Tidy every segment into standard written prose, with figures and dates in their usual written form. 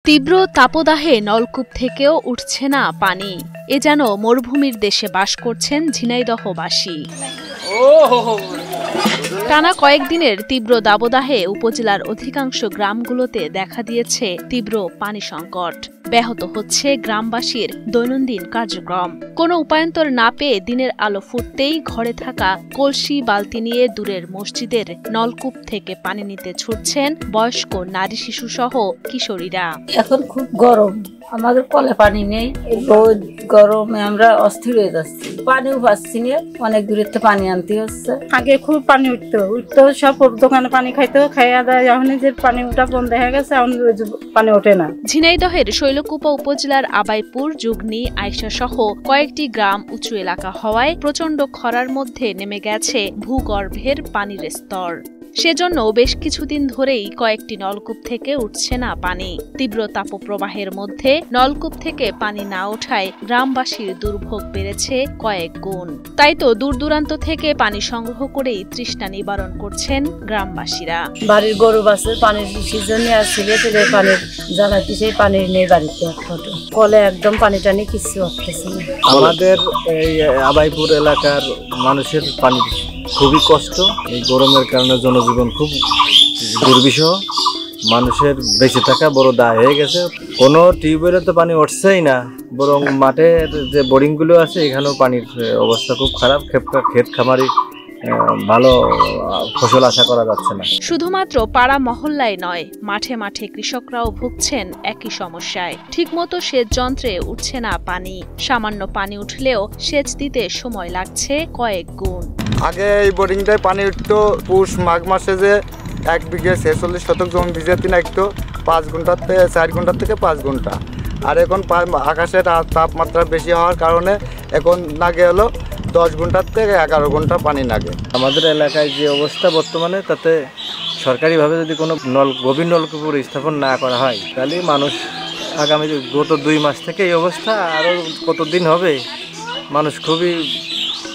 তীব্র তাপদাহে নলকূপ থেকেও উঠছে না পানি। এ যেন মরুভূমির দেশে বাস করছেন ঝিনাইদহবাসী। টানা কয়েকদিনের তীব্র দাবদাহে উপজেলার অধিকাংশ গ্রামগুলোতে দেখা দিয়েছে তীব্র পানি সংকট। ব্যাহত হচ্ছে গ্রামবাসীর দৈনন্দিন কার্যক্রম। কোনো উপায়ন্তর না পেয়ে দিনের আলো ফুটতেই ঘরে থাকা কলসি বালতি নিয়ে দূরের মসজিদের নলকূপ থেকে পানি নিতে ছুটছেন বয়স্ক নারী শিশু সহ কিশোরীরা। এখন খুব গরম, আমাদের কলে পানি নেই, রোদ গরমে আমরা অস্থির হয়ে যাচ্ছি, পানিও পাচ্ছি না, অনেক দূরের থেকে পানি আনতে হচ্ছে। আগে খুব পানি উঠতো সব দোকানে পানি খাইতো, খাইয়া দেয়। এখন যে পানি উঠা বন্ধ হয়ে গেছে, এখন পানি ওঠে না। ঝিনাইদহের শৈলকুপা উপজেলার আবাইপুর, যুগনি, আইসা সহ কয়েকটি গ্রাম উঁচু এলাকা হওয়ায় প্রচণ্ড খরার মধ্যে নেমে গেছে ভূগর্ভের পানির স্তর। সেজন্য বেশ কিছুদিন ধরেই কয়েকটি নলকূপ থেকে উঠছে না পানি। তীব্র তাপপ্রবাহের মধ্যে নলকূপ থেকে পানি না ওঠায় গ্রামবাসীর দুর্ভোগ বেড়েছে কয়েক গুণ। তাই তো দূর দূরান্ত থেকে পানি সংগ্রহ করেই তৃষ্ণা নিবারণ করছেন গ্রামবাসীরা। বাড়ির গরু বাছুর পানির সিজন আর ছেলে পানির জ্বালাতে, সেই পানি নেই বাড়িতে, কলে একদম পানি টানি কিছু আসতেছে না। আমাদের এই আবাইপুর এলাকার মানুষের পানি খুবই কষ্ট। এই গরমের কারণে জনজীবন খুব দুর্বিষহ, মানুষের বেঁচে থাকা বড় দায় হয়ে গেছে। কোনো টিউবওয়েলে তো পানি উঠছেই না, বরং মাঠের যে বোরিংগুলো আছে এখানেও পানির অবস্থা খুব খারাপ। ক্ষেত খামারি ভালো ফসল আশা করা যাচ্ছে না। শুধুমাত্র পাড়া মহল্লায় নয়, মাঠে মাঠে কৃষকরাও ভুগছেন একই সমস্যায়। ঠিকমতো সেচ যন্ত্রে উঠছে না পানি। সামান্য পানি উঠলেও সেচ দিতে সময় লাগছে কয়েক গুণ। আগে এই বোরিংটায় পানি উঠতো পুষ মাঘ মাসে, যে 1 বিঘে 46 শতক জমি ভিজাতে লাগতো 4 ঘন্টার থেকে 5 ঘন্টা। আর এখন আকাশের তাপমাত্রা বেশি হওয়ার কারণে এখন লাগে হলো 10 ঘন্টার থেকে 11 ঘন্টা পানি লাগে। আমাদের এলাকায় যে অবস্থা বর্তমানে, তাতে সরকারিভাবে যদি কোনো গভীর নলকূপ স্থাপন না করা হয়, তাহলে মানুষ আগামী গত 2 মাস থেকে এই অবস্থা আরও কতদিন হবে, মানুষ খুবই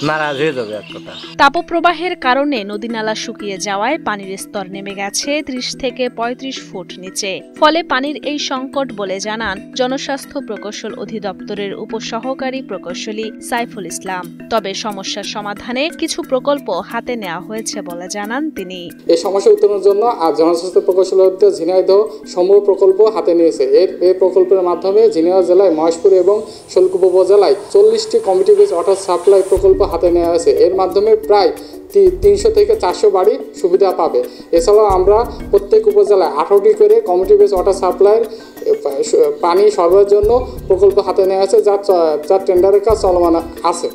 নারাজ হয়ে যাবে এক কথা। তাপপ্রবাহের কারণে নদীনালা শুকিয়ে যাওয়ায় পানির স্তর নেমে গেছে 30 থেকে 35 ফুট নিচে। ফলে পানির এই সংকট বলে জানান জনস্বাস্থ্য প্রকৌশল অধিদপ্তরের উপসহকারী প্রকৌশলী সাইফুল ইসলাম। তবে সমস্যার সমাধানে কিছু প্রকল্প হাতে নেওয়া হয়েছে বলে জানান তিনি। এই সমস্যা উত্তরণের জন্য জনস্বাস্থ্য প্রকৌশল অধিদপ্তর ঝিনাইদহ সমূহ প্রকল্প হাতে নিয়েছে। এই প্রকল্পের মাধ্যমে ঝিনাইদহ জেলায় মহেশপুর এবং শৈলকুপা উপজেলায় 40টি কমিউনিটি বেস ওয়াটার সাপ্লাই প্রকল্প হাতে নেওয়া হয়েছে। এর মাধ্যমে প্রায় 300 থেকে 400 বাড়ি সুবিধা পাবে। এছাড়াও আমরা প্রত্যেক উপজেলায় 18টি করে কমিউনিটি বেস ওয়াটার সাপ্লাইয়ের পানি সরবরাহের জন্য প্রকল্প হাতে নেওয়া আছে, যার টেন্ডারের কাজ চলমান আছে।